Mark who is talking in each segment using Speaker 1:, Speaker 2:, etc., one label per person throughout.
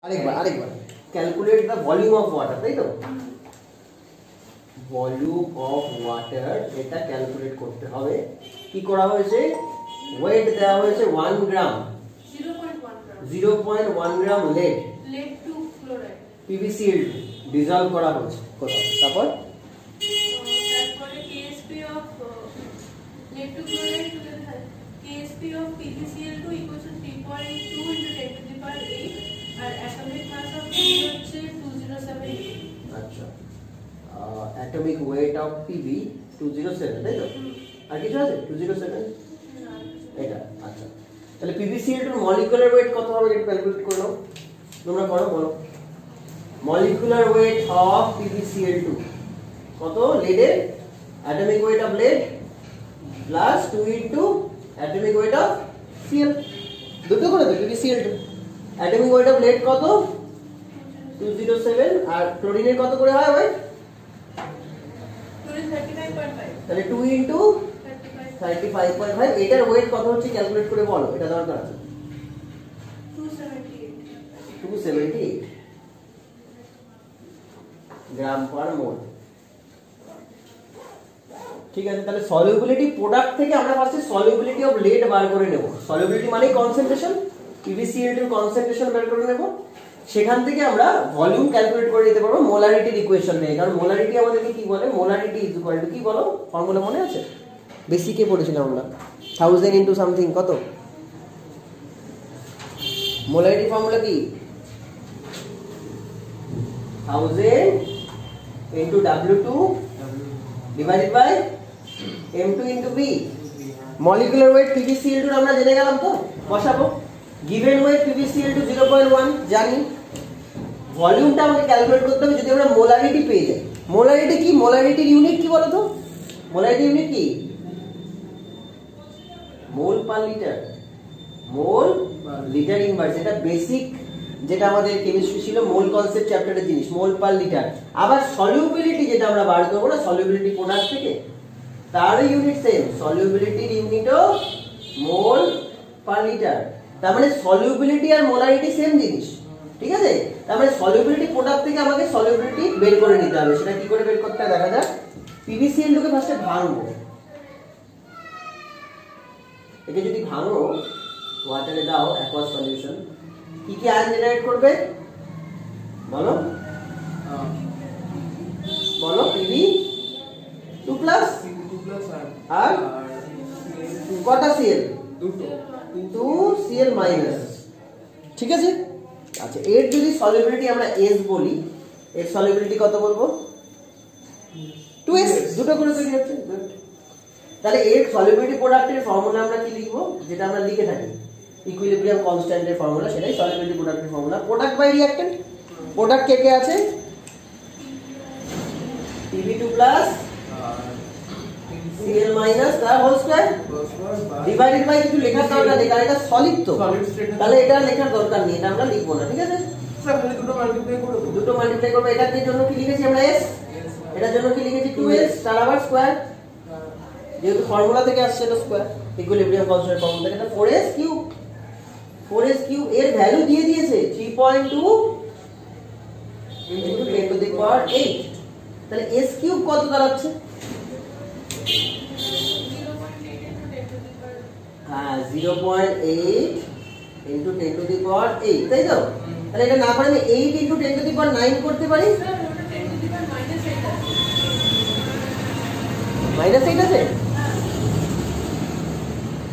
Speaker 1: আরেকবার calculate the volume of water, তাই তো? ভলিউম অফ ওয়াটার এটা ক্যালকুলেট করতে হবে। কি করা হয়েছে? ওয়েট দেওয়া হয়েছে 1 গ্রাম, 0.1 গ্রাম lead
Speaker 2: to chloride
Speaker 1: PbCl2 dissolve করা হয়েছে কোথায়? তারপর
Speaker 2: তারপরে KSP of lead to chloride KSP of PbCl2 equals to 3.2 into 10 to the power 8 R atomic mass of Pb হচ্ছে 2078।
Speaker 1: আচ্ছা, অ্যাটমিক ওয়েট অফ Pb 207, তাই তো? আর কিছু আছে? 207 এটা। আচ্ছা, তাহলে PbCl2 এর মলিকুলার ওয়েট কত হবে এটা ক্যালকুলেট করে নাও। তোমরা করো, বলো। মলিকুলার ওয়েট অফ PbCl2 কত? লেডের atomic weight of lead plus 2 into atomic weight of Cl, দুটো করে তো PbCl2। Atomic weight of lead কত? 207। আর ক্লোরিনের কত করে হয় ওয়েট?
Speaker 2: ক্লোরিন 35.5,
Speaker 1: তাহলে 2 ইনটু 35.5। এটার ওয়েট কত হচ্ছে ক্যালকুলেট করে বলো, এটা দরকার আছে। 278 গ্রাম পার মোল। ঠিক আছে, তাহলে সলিউবিলিটি প্রোডাক্ট থেকে আমরা ফার্স্টে সলিউবিলিটি অফ লেড বার করে নেব। সলিউবিলিটি মানে কনসেন্ট্রেশন, PbCl2 এর কনসেন্ট্রেশন বের করে নেব। সেখান থেকে আমরা ভলিউম ক্যালকুলেট করে নিতে পারবো মোলারিটির ইকুয়েশন থেকে। কারণ মোলারিটি আমাদেরকে কি বলে? মোলারিটি ইজ ইকুয়াল টু কি বলো? ফর্মুলা মনে আছে? বেসিকে পড়েছিলাম আমরা, 1000 ইনটু সামথিং কত? মোলারিটি ফর্মুলা কি? 1000 into W2 divided by M2 into B। Molecular weight PbCl2 আমরা জেনে গেলাম তো, বসাবো। গিভেন ওয়েট PbCl2 0.1 জানি। ভলিউমটা আমাকে ক্যালকুলেট করতে হবে যদি আমরা মোলারিটি পেয়ে যাই। মোলারিটি কি? মোলারিটির ইউনিট কি বলো তো? মোলারিটি ইউনিট কি? Mole per litre, mole litre inverse. এটা বেসিক যেটা আমাদের কেমিস্ট্রি ছিল, মোল কনসেপ্ট চ্যাপ্টারের জিনিস, মোল পার লিটার। আবার সলিউবিলিটি যেটা আমরা বার করবো না সলিউবিলিটি প্রোডাক্ট থেকে, তার ইউনিট সেম, সলিউবিলিটির ইউনিটও মোল পার লিটার। তার মানে সলিউবিলিটি আর মোলারিটি সেম জিনিস, ঠিক আছে? তার মানে সলিউবিলিটি প্রোডাক্ট থেকে আমাকে সলিউবিলিটি বের করে নিতে হবে। সেটা কি করে বের করতে হয় দেখা যাক। PbCl2 কে ফার্স্টে ভাঙবো। একে যদি ভাঙো, ওয়াটারে দাও অ্যাকোয়াস সলিউশন, কি কি আয়ন জেনারেট করবে বলো? বলো। Pb2 প্লাস আর কটা Cl? 2 Cl মাইনাস, ঠিক আছে? আচ্ছা, এর যদি সলিউবিলিটি আমরা S বলি, এর সলিউবিলিটি কত বলবো? 2S, দুটো করে তৈরি হচ্ছে। তাহলে এর সলিউবিলিটি প্রোডাক্টের ফর্মুলা আমরা কি লিখবো? যেটা আমরা লিখে থাকি ইকুইলিব্রিয়াম কনস্ট্যান্টের ফর্মুলা, সেটাই সলিউবিলিটি প্রোডাক্টের formula. Product by reactant, product কে কে আছে? Pb2 প্লাস Cl মাইনাস তার হোল স্কয়ার ডিভাইডেড বাই, কিছু লেখার দরকার নেই কারণ এটা সলিড তো, তাহলে এটা লেখার দরকার নেই, এটা আমরা লিখবো না, ঠিক আছে?
Speaker 3: স্যার তাহলে দুটো
Speaker 1: মাল্টিপ্লাই করব। এটার জন্য কি লিখেছি আমরা? S। এটার জন্য কি লিখেছি? 2S তার আবার স্কয়ার, যেহেতু ফর্মুলা থেকে আসছে এটা স্কয়ার, ইকুইলিব্রিয়াম কনস্ট্যান্ট ফর্মুলা থেকে। এটা 4S কিউব, 4S কিউব এর ভ্যালু দিয়ে দিয়েছে 3.2 into 10 to the power 8। তাহলে S কিউব কত দাঁড়াচ্ছে? হ্যাঁ, 0.8 into 10 to the power 8, তাই তো? তাহলে এটা না পারে আমি 8 into 10 to the power 9 করতে পারি। -8 আছে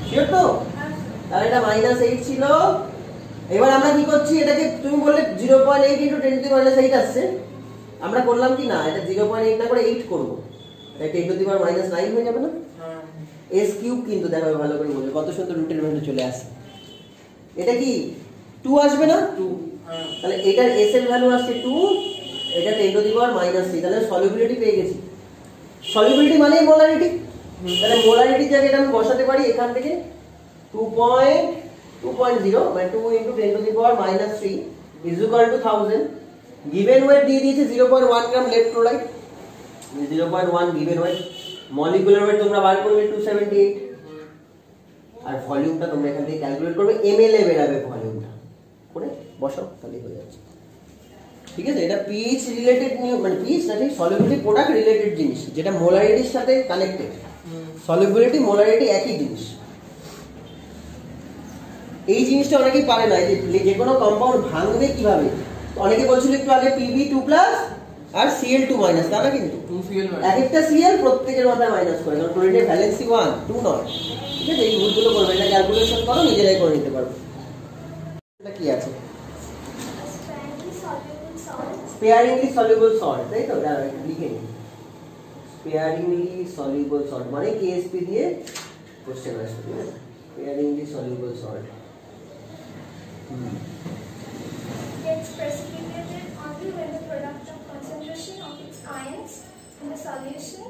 Speaker 1: শিওর তো? তাহলে এটা -8 ছিল। এবার আমরা কি করছি? এটাকে তুমি বললে 0.8 into 10 to the power -8 আসছে, আমরা করলাম কি না, এটা 0.8 না করে 8 করব, তাই 10 to the power -9 হয়ে যাবে না? S কিউব কিন্তু দেখো ভালো করে বলবে, কত সুন্দর রুটের মধ্যে চলে আসে। এটা কি 2 আসবে না? 2। তাহলে এটার S এর ভ্যালু আসছে 2, এটা 10 to the power -3। তাহলে সলিউবিলিটি পেয়ে গেছি। সলিউবিলিটি মানে মোলারিটি। তাহলে মোলারিটি জায়গায় এটা আমি বসাতে পারি এখান থেকে 2.0 মানে 2 into 10 to the power -3 is equal to 1000। Given weight দিয়ে দিয়েছে 0.1 gram lead chloride, 0.1 given weight. Molecular weight তোমরা বার করবে 278, আর ভলিউমটা তোমরা এখান থেকে ক্যালকুলেট করবে, ml এ বেরাবে ভলিউমটা করে বসাও তাহলে হয়ে যাচ্ছে। ঠিক আছে, এটা পিএইচ রিলেটেড মানে পিএইচ না ঠিক সলিবিলিটি প্রোডাক্ট রিলেটেড জিনিস, যেটা মোলারিটির সাথে কানেক্টেড। সলিবিলিটি মোলারিটি একই জিনিস। এই জিনিসটা অনেকেই পারে না, যে কোনো কম্পাউন্ড ভাঙবে কিভাবে। অনেকে বলছিল একটু আগে Pb2+ আর Cl2-, তা না কিন্তু
Speaker 3: 2Cl
Speaker 1: এক একটা Cl প্রত্যেকের মাথায় মাইনাস করে, কারণ ক্লোরিনের ভ্যালেন্সি 1 2 নয়। ঠিক আছে, এই ভুলগুলো করবে, এটা ক্যালকুলেশন করো, নিজেরাই করে নিতে পারবে। এটা কি আছে? স্পেয়ারিংলি সলিউবল সল্ট, তাই তো? লিখে নিই, স্পেয়ারিংলি সলিউবল সল্ট মানে KSP দিয়ে কোশ্চেন আসবে। ঠিক আছে, স্পেয়ারিংলি soluble salt.
Speaker 4: Gets precipitated only when the product of concentration of its ions in the solution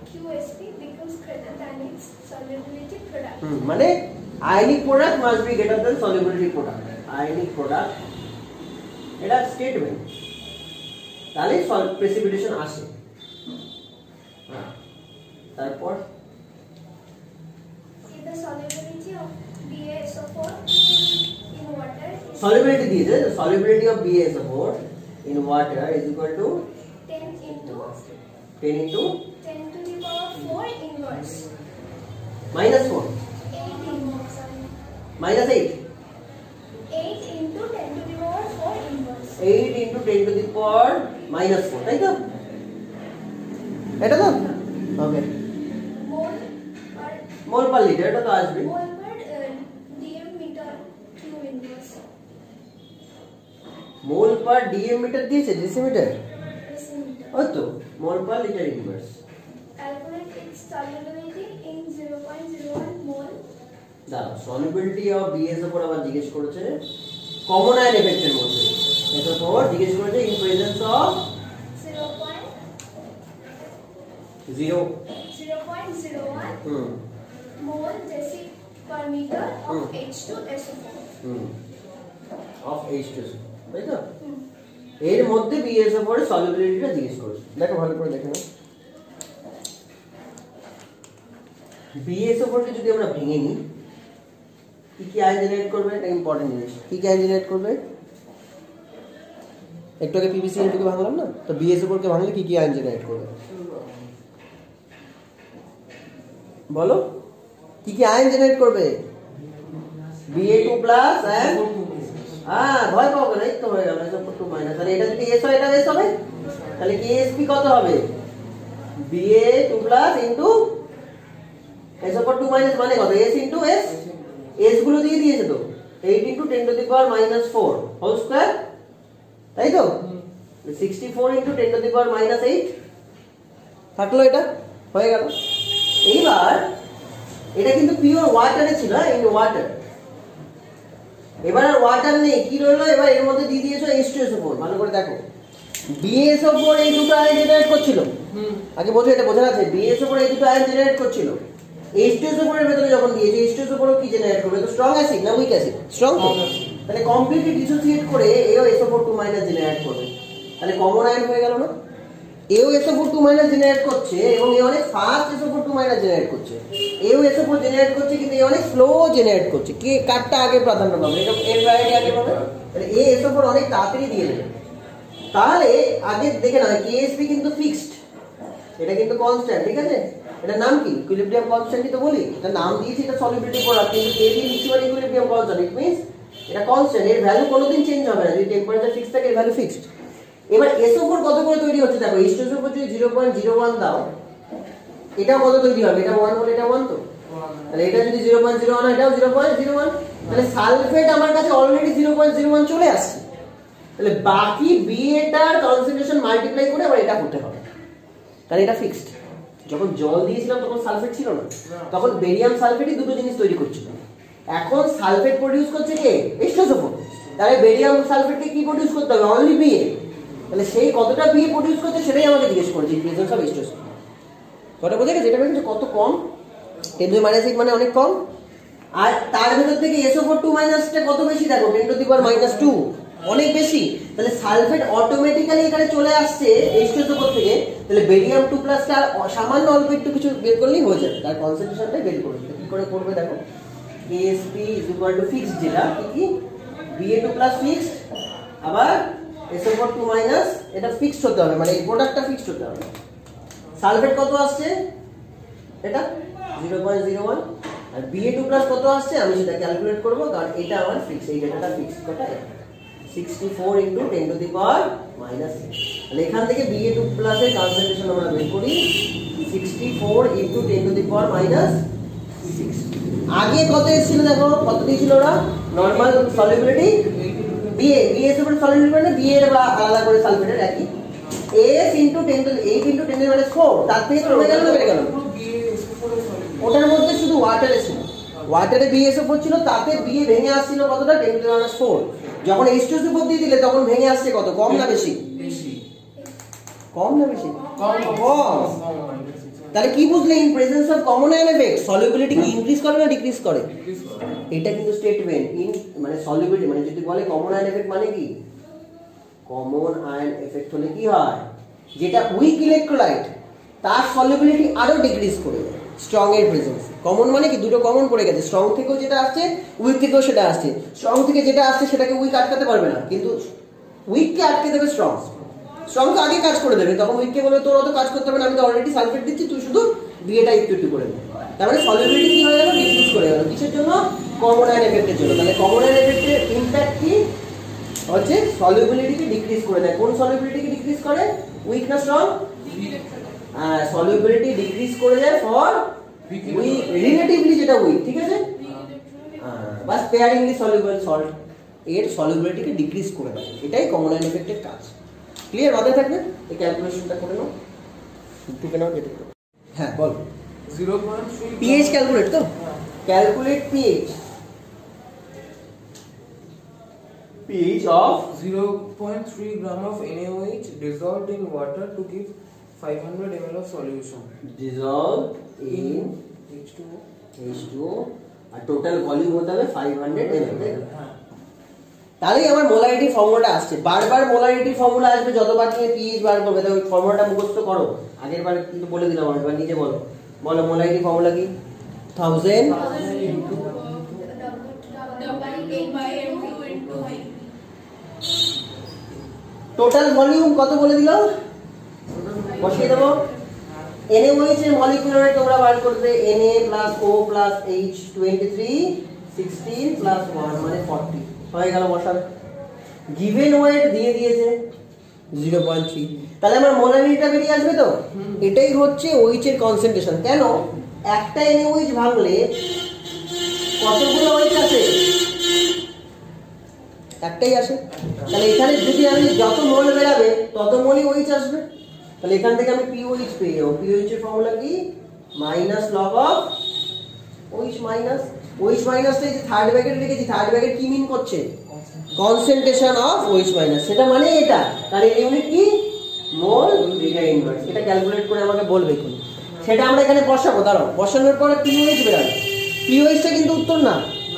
Speaker 4: QSP becomes greater than its solubility product.
Speaker 1: মানে ionic product must be greater than solubility product. Ionic product এটা statement, তাহলে precipitation আসে। তারপর
Speaker 4: If the solubility of BaSO4 in water is
Speaker 1: solubility দিয়েছে, the solubility of BaSO4 in water is equal to
Speaker 4: 10 into
Speaker 1: 10 into
Speaker 4: 10 to the power 4 inverse.
Speaker 1: -4
Speaker 4: 8 inverse. Sorry.
Speaker 1: -8
Speaker 4: 8 into 10 to the power 4 inverse.
Speaker 1: 8 into 10 to the power -4, তাই তো? এটা তো okay,
Speaker 4: Mole per
Speaker 1: mole per litre, এটা তো আসবে।
Speaker 4: mole per dm meter cube inverse.
Speaker 1: Mole per DM metre দিয়েছে, decimetre
Speaker 4: Decimeter.
Speaker 1: ওই তো, mole per litre inverse.
Speaker 4: Calculate its solubility in 0.01 mole.
Speaker 1: দাঁড়াও, সলিবিলিটি অফ BaSO4 আবার জিজ্ঞেস করেছে কমন আয়ন এফেক্টের মধ্যে। SO4 জিজ্ঞেস করেছে in presence of
Speaker 4: 0.01 mole deci per meter of H2SO4.
Speaker 1: Of H2SO, তাই তো? এর মধ্যে BaSO4 এর সলিবিলিটিটা জিজ্ঞেস করেছে। দেখো ভালো করে দেখে নাও, BaSO4 কে যদি আমরা ভেঙে নিই কি কি আয়ন জেনারেট করবে, এটা ইম্পর্টেন্ট জিনিস। কি কি আয়ন জেনারেট করবে? একটু আগে PbCl2 কে ভাঙলাম না, তো BaSO4 কে ভাঙলে কি কি আয়ন জেনারেট করবে বলো? কি কি আয়ন জেনারেট করবে? Ba2+ and ভয় পাবো না, এই তো হয়ে গেল SO4 তাহলে এটা যদি S হয় এটা S হবে, তাহলে KSP কত হবে? Ba2+ into SO4 মানে কত? S into S, S গুলো দিয়ে দিয়েছে তো, 8 into 10 to the power -4 whole square, তাই তো? 64 into 10 to the power -8 থাকলো, এটা হয়ে গেল। এইবার এটা কিন্তু পিওর ওয়াটারে ছিল, ইন ওয়াটার। এবার আর ওয়াটার নেই, কি রইলো? এবার এর মধ্যে দিয়ে দিয়েছো H2SO4। ভালো করে দেখো, BaSO4 এই দুটো আয়ন জেনারেট করছিল, আগে বোঝো, এটা বোঝা আছে। BaSO4 এই দুটো আয়ন জেনারেট করছিল, H2SO4 এর ভেতরে যখন দিয়েছে H2SO4 কি জেনারেট করবে? তো স্ট্রং অ্যাসিড না উইক অ্যাসিড? স্ট্রং তো, তাহলে কমপ্লিটলি ডিসোসিয়েট করে এও SO4 জেনারেট করবে, তাহলে কমন আয়ন হয়ে গেল না? এও SO4 জেনারেট করছে এবং এ অনেক ফাস্ট SO4 জেনারেট করছে, এও SO4 জেনারেট করছে, কিন্তু এ অনেক স্লো জেনারেট করছে। কে কারটা আগে প্রাধান্য পাবে? এটা এর প্রায়োরিটি আগে পাবে, তাহলে এ SO4 অনেক তাড়াতাড়ি দিয়ে দেবে। তাহলে আগে দেখে নাও KSP কিন্তু ফিক্সড, এটা কিন্তু কনস্ট্যান্ট। ঠিক আছে, এটার নাম কি? ইকুইলিব্রিয়াম কনস্ট্যান্টই তো বলি, এটা নাম দিয়েছি, এটা সলিবিলিটি প্রোডাক্ট, কিন্তু Kb লিখছি ইকুইলিব্রিয়াম কনস্ট্যান্ট, ইট মিন্স এটা কনস্ট্যান্ট, এর ভ্যালু কোনোদিন চেঞ্জ হবে না। যদি টেম্পারেচার ফিক্সড থাকে এর ভ্যালু ফিক্সড। এবার SO4 কত করে তৈরি হচ্ছে দেখো, H2SO4 যদি 0.01 দাও, এটা কত তৈরি হবে? এটা 1 বলে এটা 1 তো, তাহলে এটা যদি 0.01 হয় এটাও 0.01, তাহলে সালফেট আমার কাছে অলরেডি 0.01 চলে আসছে। তাহলে বাকি Ba-টার কনসেন্ট্রেশন মাল্টিপ্লাই করে আবার এটা করতে হবে, কারণ এটা ফিক্সড। যখন জল দিয়েছিলাম তখন সালফেট ছিল না, তখন বেরিয়াম সালফেটই দুটো জিনিস তৈরি করছিল। এখন সালফেট প্রোডিউস করছে কে? H2SO4, তাহলে বেরিয়াম সালফেটকে কি প্রোডিউস করতে হবে? Only Ba। তাহলে সেই কতটা Ba প্রোডিউস করছে সেটাই আমাকে জিজ্ঞেস করেছে, ইন প্রেজেন্স অফ H2SO4। কথা বোঝা গেছে? এটা বলছে কত কম, 10⁻⁸ মানে অনেক কম। আর তার ভেতর থেকে SO4 কত বেশি দেখো, 10⁻², অনেক বেশি। তাহলে সালফেট অটোমেটিক্যালি এখানে চলে আসছে H2SO4 থেকে, তাহলে বেরিয়াম 2+ কে আর সামান্য অল্প একটু কিছু বের করলেই হয়ে যাবে, তার কনসেন্ট্রেশনটাই বের করবে। কি করে করবে দেখো, KSP ফিক্সড, যেটা কি Ba2+ ফিক্সড আবার SO4 2 মাইনাস, এটা ফিক্সড হতে হবে, মানে এই প্রোডাক্টটা ফিক্সড হতে হবে। সালফেট কত আসছে, এটা 0.01, আর Ba2 প্লাস কত আসছে আমি সেটা ক্যালকুলেট করব, কারণ এটা আমার ফিক্স, এই ডেটাটা ফিক্স। কত 64 × 10⁻⁻6। তাহলে এখান থেকে Ba2 প্লাস এর কনসেন্ট্রেশন আমরা বের করি 64 × 10⁻6। আগে কত এসেছিল দেখো, কত দিয়েছিল ওরা, নরমাল সলিবিলিটি BS এর সলিবিলিটি মানে BA এর বা আলাদা করে সালফেটের একই S × 10⁸ 8 × 10⁻4, তার থেকে কমে গেল না বেড়ে গেল? ওটার মধ্যে শুধু ওয়াটারে ছিল, ওয়াটারে BSO4 ছিল, তাতে BA ভেঙে আসছিল কতটা 10⁻4। যখন H2SO4 দিয়ে দিলে তখন ভেঙে আসছে কত, কম না বেশি? কম না বেশি? কম। তাহলে কি বুঝলে, in presence of common ion effect solubility কি ইনক্রিজ করে না ডিক্রিজ করে? এটা কিন্তু স্টেটমেন্ট, ইন মানে সলিবিলিটি মানে যদি বলে কমন আয়ন এফেক্ট মানে কি, কমন আয়ন এফেক্ট হলে কি হয়, যেটা উইক ইলেক্ট্রোলাইট তার সলিবিলিটি আরো ডিক্রিজ করে দেয় স্ট্রং এর প্রেজেন্স। কমন মানে কি, দুটো কমন পড়ে গেছে, স্ট্রং থেকেও যেটা আসছে উইক থেকেও সেটা আসছে। স্ট্রং থেকে যেটা আসছে সেটাকে উইক আটকাতে পারবে না, কিন্তু উইককে আটকে দেবে স্ট্রং। স্ট্রং তো আগে কাজ করে দেবে, তখন উইককে বলে তোর অত কাজ করতে হবে না, আমি তো অলরেডি সালফেট দিচ্ছি, তুই শুধু বিয়েটা একটু একটু করে দে। তার মানে সলিবিলিটি কি হয়ে গেল, ডিক্রিজ করে গেল। কিসের জন্য, কমন আয়ন এফেক্টের জন্য। তাহলে কমন আয়ন এফেক্টের ইমপ্যাক্ট কি হচ্ছে, সলিবিলিটিকে ডিক্রিজ করে দেয়। কোন সলিবিলিটিকে ডিক্রিজ করে, উইক না স্ট্রং? সলিবিলিটি ডিক্রিজ করে যায় ফর উইক, রিলেটিভলি যেটা উইক, ঠিক আছে, বাস পেয়ারিংলি সলিউবল সল্ট এর সলিবিলিটিকে ডিক্রিজ করে দেয়, এটাই কমন আয়ন এফেক্টের কাজ। ক্লিয়ার? মাথায় থাকবে, এই ক্যালকুলেশনটা করে নাও, টুকে নাও, কেটে নাও। হ্যাঁ বল।
Speaker 3: 0.3
Speaker 1: pH ক্যালকুলেট তো, calculate pH of
Speaker 3: 0.3 gram of NaOH dissolved in water to give 500 ml of solution
Speaker 1: dissolve in
Speaker 3: H2O.
Speaker 1: H2O, আর টোটাল ভলিউম হতে হবে 500 ml।
Speaker 3: হ্যাঁ,
Speaker 1: তাহলেই আমার মোলারিটি ফর্মুলাটা আসছে। বারবার মোলারিটি ফর্মুলা আসবে যতবার তুমি pH বার করবে, তাহলে ওই ফর্মুলাটা মুখস্থ করো। আগের বার কিন্তু বলে দিলাম, এবার নিজে বলো। বলো মোলারিটি ফর্মুলা কি, 1000 টোটাল ভলিউম কত বলে দিল, বসিয়ে দেবো। NaOH এর মলিকুলার ওয়েট তোমরা বার করবে, Na + O + H 23 16 + 1 মানে 40 হয়ে গেল, বসাবে। গিভেন ওয়েট দিয়ে দিয়েছে 0.3, তাহলে আমার মোলারিটিটা বেরিয়ে আসবে তো। এটাই হচ্ছে OH এর কনসেন্ট্রেশন। কেন, একটা NaOH ভাঙলে কতগুলো OH আছে, একটাই আসে। তাহলে এখানে যদি আমি যত মোল বেরাবে তত মোলই OH আসবে। তাহলে এখান থেকে আমি POH পেয়ে যাবো। POH এর ফর্মুলা কি, -log of OH minus, OH মাইনাসটা এই যে থার্ড ব্র্যাকেট লিখেছি, থার্ড ব্র্যাকেট কি মিন করছে, কনসেন্ট্রেশন অফ OH মাইনাস, সেটা মানে এটা। তার ইউনিট কি, মোল লিটার ইনভার্স। এটা ক্যালকুলেট করে আমাকে বলবে এখন, সেটা আমরা এখানে বসাবো। দাঁড়াও, বসানোর পরে POH বেরাবে। POH-টা কিন্তু উত্তর না,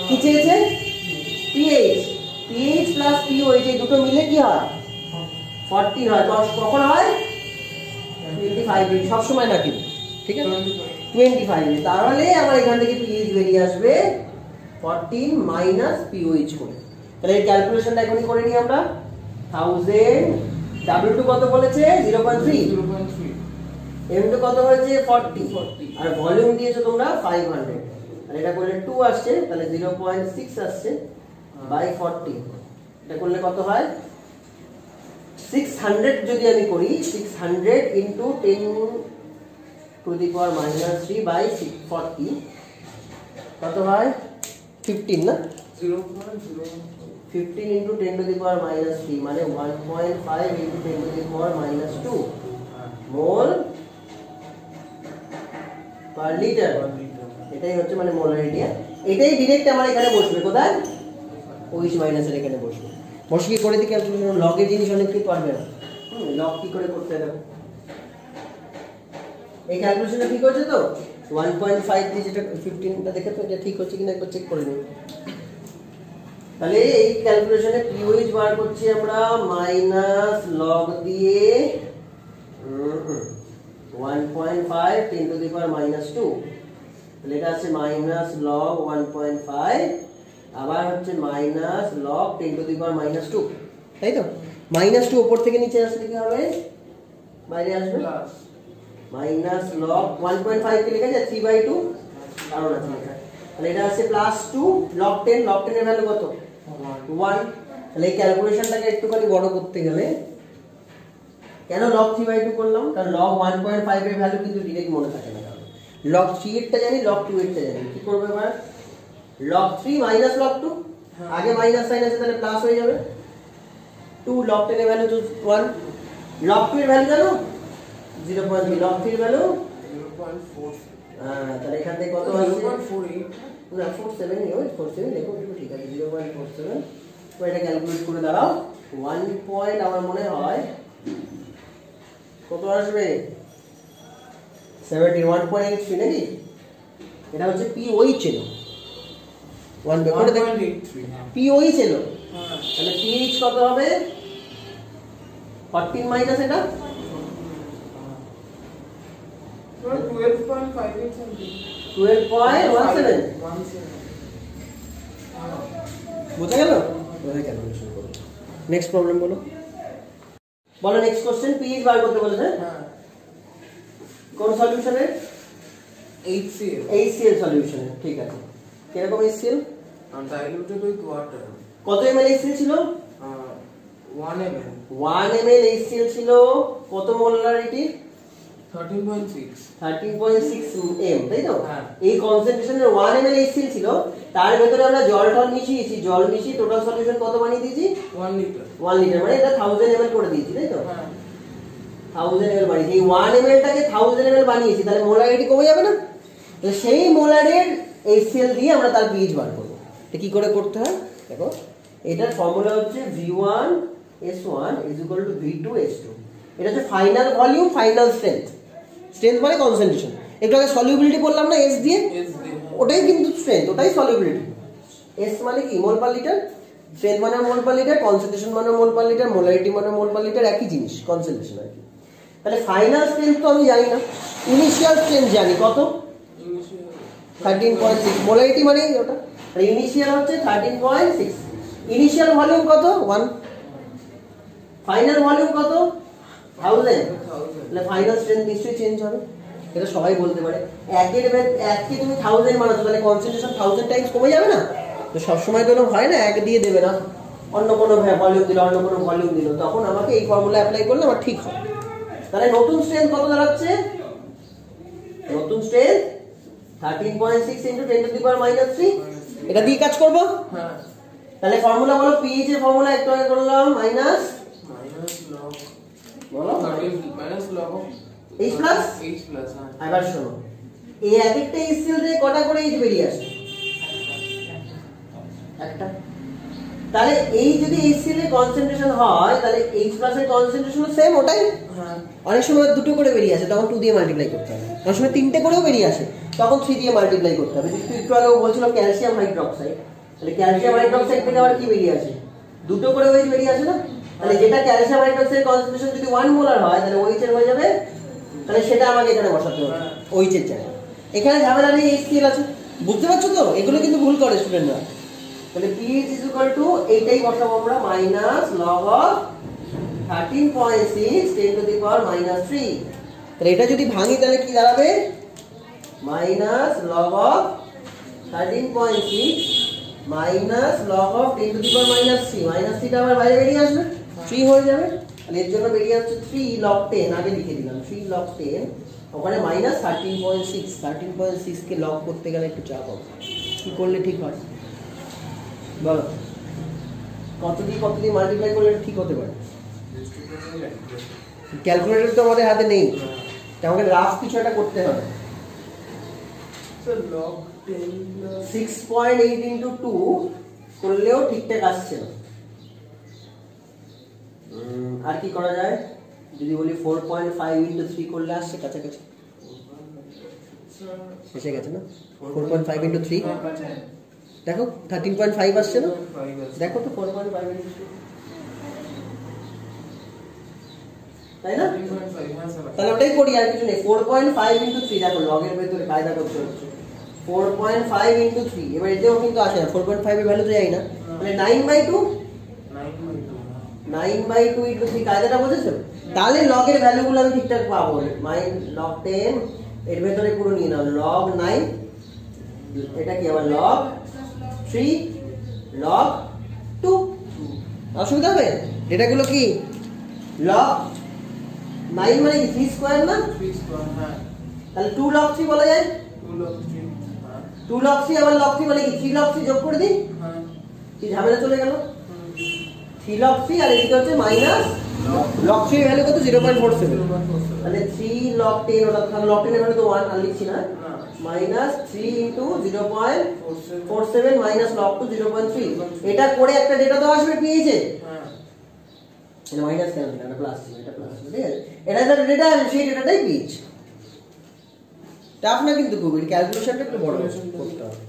Speaker 1: কি চেয়েছে, pH plus POH এই দুটো মিলে কি হয়, 40 হয়। 10 কখন হয়, 25 সব সময় না কিন্তু, ঠিক আছে 25। তাহলে আমার এখান থেকে pH বেরিয়ে আসবে 14 মাইনাস POH করে। তাহলে এই ক্যালকুলেশনটা এখনই করে নিই আমরা। 1000 W2 কত বলেছে, 0.3, M2 কত হয়েছে 40, আর ভলিউম দিয়েছো তোমরা 500, আর এটা করলে 2 আসছে, তাহলে 0.6 আসছে বাই 40। এটা করলে কত হয়, 600 যদি আমি করি, 600 ইন্টু 10⁻³ বাই 40 কত হয়, 15 না, 15 ইন্টু 10⁻³ মানে 1.5 ইন্টু 10⁻² মোল পার লিটার। এটাই হচ্ছে মানে মোলারিটি। এটাই ডাইরেক্ট আমার এখানে বসবে, কোথায়, OH মাইনাসের এখানে বসবে। বসিয়ে করে দিই ক্যালকুলেশন। লগের জিনিস অনেকেই পারবে না, লগ কি করে করতে হবে, এই ক্যালকুলেশনটা ঠিক হচ্ছে তো। 1.5 দিয়ে যেটা 15টা দেখে তো এটা ঠিক হচ্ছে কিনা একবার চেক করে নিন। তাহলে এই ক্যালকুলেশনে POH বার করছি আমরা মাইনাস লগ দিয়ে 1.5 10⁻², তাহলে এটা আছে মাইনাস লগ 1.5, আবার হচ্ছে মাইনাস লগ 10⁻²। তাই তো? -2 ওপর থেকে নিচে আসলে কি হবে? বাইরে আসবে
Speaker 3: প্লাস
Speaker 1: মাইনাস লগ 1.5 কে লেখা যায় 3/2 কারণ আছে লেখা। তাহলে এটা আছে +2 log 10 এর ভ্যালু কত? 1। তাহলে এই ক্যালকুলেশনটাকে একটুখানি বড় করতে গেলে কেন log 3/2 করলাম? কারণ log 1.5 এর ভ্যালু কিন্তু ডাইরেক্ট মনে থাকে না। কারণ log 3 এরটা জানি, log 2 এরটা জানি। কি করবে এবার? log 3 মাইনাস log 2, আগে মাইনাস সাইন আছে তাহলে প্লাস হয়ে যাবে। 2 log 10 এর ভ্যালু তো 1, log 2 এর ভ্যালু জানো 0.3, log 3 এর ভ্যালু
Speaker 3: 0.4
Speaker 1: তাহলে এখান থেকে কত আসছে?
Speaker 3: 0.48
Speaker 1: না 47 ই, ওই 47 দেখো একটু ঠিক আছে 0.47। তো এটা ক্যালকুলেট করে দাঁড়াও 1 পয়েন্ট আমার মনে হয় কত আসবে 71.83 নাকি? এটা হচ্ছে POE ছিল 1 ব্যাপারে দেখো
Speaker 3: 1.83
Speaker 1: POE ছিল।
Speaker 3: হ্যাঁ
Speaker 1: তাহলে PH কত হবে? 14 মাইনাস এটা
Speaker 3: 12.58 something
Speaker 1: 12.17।
Speaker 3: 17
Speaker 1: বুঝা গেল? ওই ক্যালকুলেশন করো। নেক্সট প্রবলেম বলো। বলো নেক্সট কোশ্চেন। PH বার করতে বলেছে
Speaker 3: হ্যাঁ
Speaker 1: কোন সলিউশনে?
Speaker 3: HCl
Speaker 1: HCl সলিউশনে। ঠিক আছে, কিরকম HCl?
Speaker 3: diluted with water
Speaker 1: কত ml HCl ছিল?
Speaker 3: 1 ml
Speaker 1: 1 ml HCl ছিল। কত মোলারিটি?
Speaker 3: 13.6
Speaker 1: 13.6 m, তাই তো?
Speaker 3: হ্যাঁ।
Speaker 1: এই কনসেন্ট্রেশনের 1 ml HCl ছিল, তার ভেতরে আমরা জল মিশিয়েছি, জল মিশিয়ে টোটাল সলিউশন কত বানিয়ে দিয়েছি?
Speaker 3: 1 liter
Speaker 1: 1 লিটার, মানে এটা 1000 ml করে দিয়েছি, তাই তো?
Speaker 3: হ্যাঁ
Speaker 1: 1000 ml বানিয়েছি। এই 1 ml টাকে 1000 ml বানিয়েছি, তাহলে মোলারিটি কমে যাবে না? তো সেই মোলারের HCl দিয়ে আমরা তার pH বার করব। তো কি করে করতে হয় দেখো, এটার ফর্মুলা হচ্ছে V1S1 V2S2। এটা হচ্ছে final volume, final strength. Strength মানে কনসেন্ট্রেশন। একটু আগে সলিউবিলিটি বললাম না S দিয়ে,
Speaker 3: S দিয়ে
Speaker 1: ওটাই কিন্তু স্ট্রেংথ, ওটাই সলিউবিলিটি। S মানে কি? Mole per litre. স্ট্রেংথ মানে মোল পার লিটার, কনসেন্ট্রেশন মানে মোল পার লিটার, মোলারিটি মানে মোল পার লিটার, একই জিনিস কনসেন্ট্রেশন আর কি। তাহলে ফাইনাল স্ট্রেংথ তো আমি জানি না, ইনিশিয়াল স্ট্রেংথ জানি কত? 13.6। মোলারিটি মানে ওটা, আর ইনিশিয়াল হচ্ছে 13.6। ইনিশিয়াল ভলিউম কত? 1। ফাইনাল ভলিউম কত? 1000। তাহলে ফাইনাল স্ট্রেংথ নিশ্চয়ই চেঞ্জ হবে, এটা সবাই বলতে পারে। এককে তুমি 1000 বানাচ্ছো, তাহলে কনসেন্ট্রেশন 1000 টাইমস কমে যাবে না? তো সবসময় তো হয় না, এক দিয়ে দেবে না, অন্য কোনো ভলিউম দিল, অন্য কোনো ভলিউম দিল, তখন আমাকে এই ফর্মুলা অ্যাপ্লাই করলে আমার ঠিক হবে। তাহলে নতুন স্ট্রেংথ কত দাঁড়াচ্ছে? নতুন স্ট্রেংথ 13.6 × 10⁻³ এটা দিয়ে কাজ করব।
Speaker 3: হ্যাঁ
Speaker 1: তাহলে ফর্মুলা বলো, pH এর ফর্মুলা একটু আগে করলাম, মাইনাস
Speaker 3: log
Speaker 1: বলো
Speaker 3: minus log of
Speaker 1: H plus.
Speaker 3: H plus হ্যাঁ
Speaker 1: এবার শোনো, এই এক একটা HCl থেকে কটা করে H বেরিয়ে আসে? একটা। তাহলে এই যদি HCl এর কনসেন্ট্রেশন হয়, তাহলে H প্লাস এর কনসেন্ট্রেশন সেম ওটাই।
Speaker 3: হ্যাঁ
Speaker 1: অনেক সময় দুটো করে বেরিয়ে আসে, তখন 2 দিয়ে মাল্টিপ্লাই করতে হবে। অনেক সময় 3টে করেও বেরিয়ে আসে, তখন 3 দিয়ে মাল্টিপ্লাই করতে হবে। একটু আগে বলছিলাম ক্যালসিয়াম হাইড্রোক্সাইড, তাহলে ক্যালসিয়াম হাইড্রোক্সাইড থেকে আবার কি বেরিয়ে আসে? দুটো করে OH বেরিয়ে আসে না? তাহলে যেটা ক্যালসিয়াম হাইড্রোক্সাইড কনসেন্ট্রেশন যদি 1 মোলার হয়, তাহলে OH এর হয়ে যাবে, তাহলে সেটা আমাকে এখানে বসাতে হবে OH এর জায়গায়। এখানে ঝামেলা নেই, HCl আছে। বুঝতে পারছো তো? এগুলো কিন্তু ভুল করে স্টুডেন্টরা। তাহলে pH এইটাই বসাবো আমরা, মাইনাস লগ অফ 13.6 10⁻³ তাহলে এটা যদি ভাঙি তাহলে কি দাঁড়াবে? Minus log of 13.6 minus log of 10⁻³ -3টা আবার বাইরে বেরিয়ে আসবে, 3 হয়ে যাবে। তাহলে এর জন্য বেরিয়ে আসছে 3 log 10, আগে লিখে দিলাম 3 log 10, ওখানে মাইনাস 13.6 কে লগ করতে গেলে একটু চাপ হবে। কি করলে ঠিক হয় বলো? কত দিয়ে মাল্টিপ্লাই করলে ঠিক হতে পারে? ক্যালকুলেটর তো আমাদের হাতে নেই, আমাকে রাফ কিছু একটা করতে হবে।
Speaker 3: so log 10 plus
Speaker 1: 6.8 × 2 করলেও ঠিকঠাক আসছে না। আর কি করা যায়? যদি বলি 4.5 × 3 করলে আসছে কাছাকাছি, এসে গেছে না? 4.5 × 3 দেখো 13.5 আসছে না? দেখো তো 4.5 × 3 তাই না?
Speaker 3: 13.5 হ্যাঁ স্যার
Speaker 1: তাহলে ওটাই করি, আর কিছু নেই। 4.5 × 3 দেখো, লগের ভেতরে কায়দা করতে হচ্ছে। 4.5 × 3, এবার এতেও কিন্তু আসে না, 4.5 এর ভ্যালু তো যাই না, তাহলে 9/2
Speaker 3: 9/2
Speaker 1: 9/2 into 3 কায়দাটা বুঝেছো? তাহলে log এর ভ্যালুগুলো আমি ঠিকঠাক পাবো। log 10 এর ভেতরে পুরো নিয়ে নাও log 9, এটা কি আবার log 3, log 2। অসুবিধা হবে? ডেটাগুলো কি log 9 মানে কি 3 স্কয়ার না?
Speaker 3: 3 স্কয়ার, হ্যাঁ।
Speaker 1: তাহলে 2 log 3 বলা যায়।
Speaker 3: 2 log 3, হ্যাঁ।
Speaker 1: 2 log 3 আবার log 3 মানে কি 3 log 3 যোগ করে দিই,
Speaker 3: হ্যাঁ।
Speaker 1: কি ঝামেলা চলে গেল। 3 log 3 আর এদিকে হচ্ছে মাইনাস log 3 এর ভ্যালু কত 0.47, তাহলে 3 log 10 ওটা তাহলে log 10 এর ভ্যালু তো 1 আর লিখছি না, মাইনাস 3 into 0.47 মাইনাস log 2 0.3। এটা করে একটা ডেটা তো আসবে পেয়েছে,
Speaker 3: হ্যাঁ।
Speaker 1: এটা মাইনাস কেন দিলাম, এটা প্লাস ছিল, এটা প্লাস ছিল, ঠিক আছে। এটা একটা ডেটা সেই ডেটাটাই পেয়েছে। টাফ না কিন্তু খুব, ক্যালকুলেশনটা একটু বড় করতে হবে।